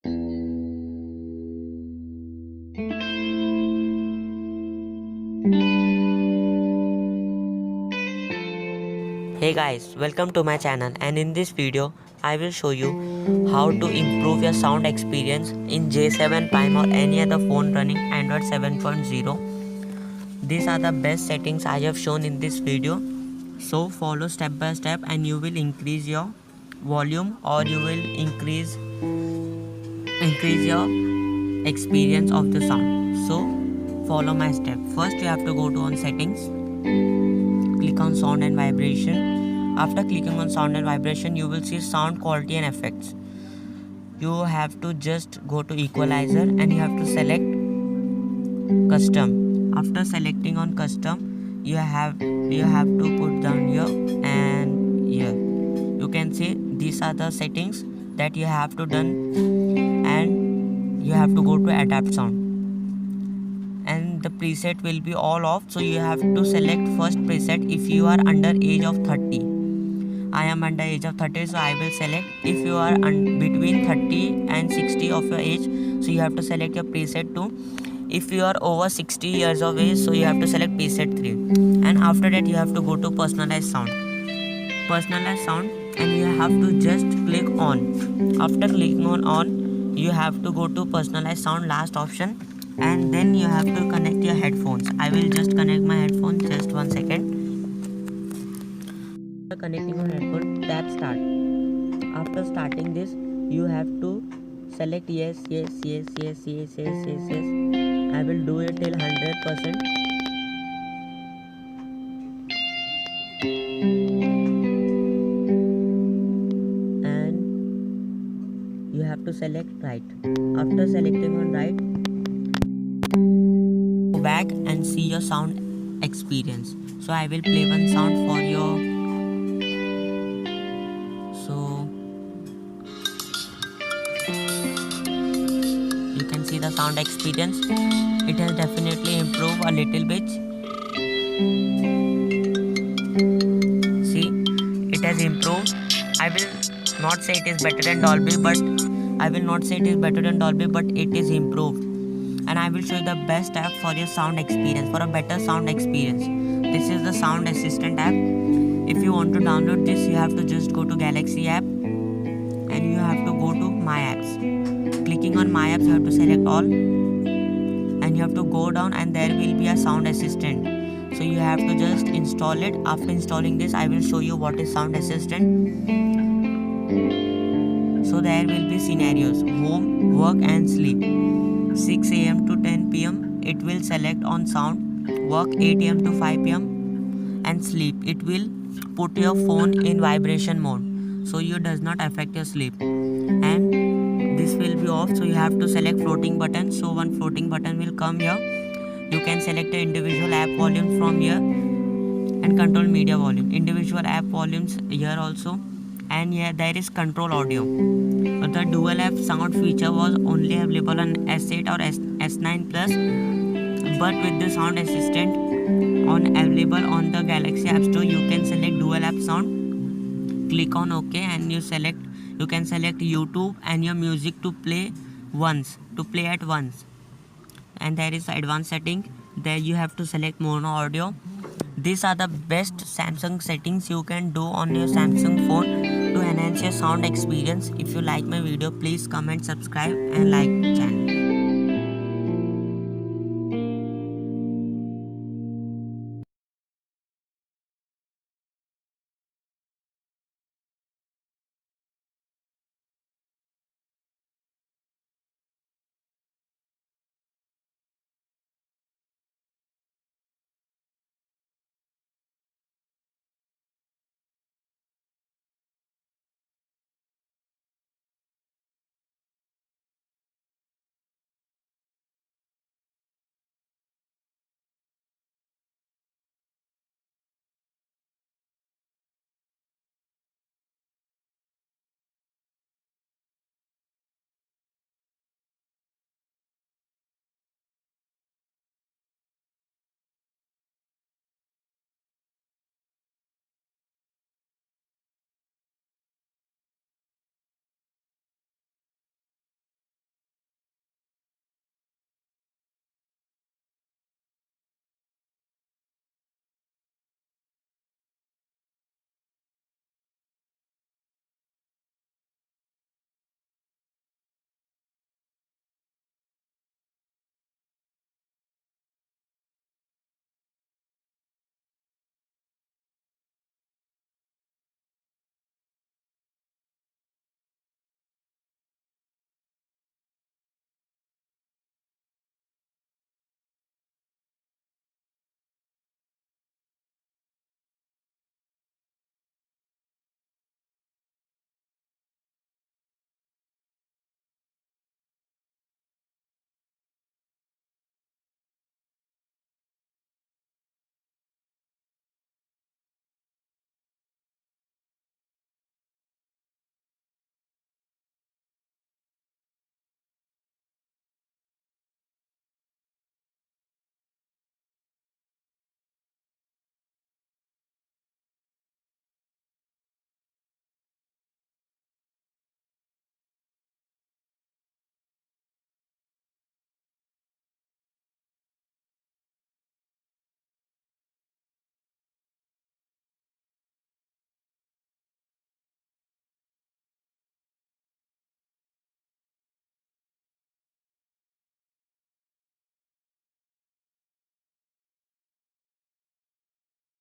Hey guys, welcome to my channel, and in this video I will show you how to improve your sound experience in J7 Prime or any other phone running Android 7.0. These are the best settings I have shown in this video, so follow step by step and you will increase your volume or you will increase your experience of the sound. So follow my step. First you have to go to on settings, click on sound and vibration. After clicking on sound and vibration, you will see sound quality and effects. You have to just go to equalizer and you have to select custom. After selecting on custom, you have to put down here and here. You can see these are the settings that you have to done, and you have to go to adapt sound. And the preset will be all off, so you have to select first preset if you are under age of 30. I am under age of 30, so I will select. If you are between 30 and 60 of your age, so you have to select your preset 2. If you are over 60 years of age, so you have to select preset 3. And after that you have to go to personalized sound, and you have to just click on. After clicking on you have to go to personalized sound, last option, and then you have to connect your headphones. I will just connect my headphones, just 1 second. After connecting on headphone, tap start. After starting this, you have to select yes. I will do it till 100%. And you have to select right. After selecting on right, go back and see your sound experience. So I will play one sound for your. So you can see the sound experience. It has definitely improved a little bit. See, it has improved. I will not say it is better than Dolby, but it is improved. And I will show you the best app for your sound experience, for a better sound experience. This is the Sound Assistant app. If you want to download this, you have to just go to Galaxy app and you have to go to My Apps. Clicking on My Apps, you have to select all and you have to go down, and there will be a Sound Assistant. So you have to just install it. After installing this, I will show you what is Sound Assistant. So there will be scenarios: home, work and sleep. 6 a.m. to 10 p.m. it will select on sound. Work 8 a.m. to 5 p.m. and sleep, it will put your phone in vibration mode, so you does not affect your sleep. And this will be off, so you have to select floating button. So one floating button will come here. You can select the individual app volume from here and control media volume. Individual app volumes here also, and here there is control audio. The dual app sound feature was only available on S8 or S9 Plus, but with the Sound Assistant available on the Galaxy App Store, you can select dual app sound. Click on OK, and you can select YouTube and your music to play at once. And there is advanced setting. There you have to select mono audio. These are the best Samsung settings you can do on your Samsung phone to enhance your sound experience. If you like my video, please comment, subscribe and like channel.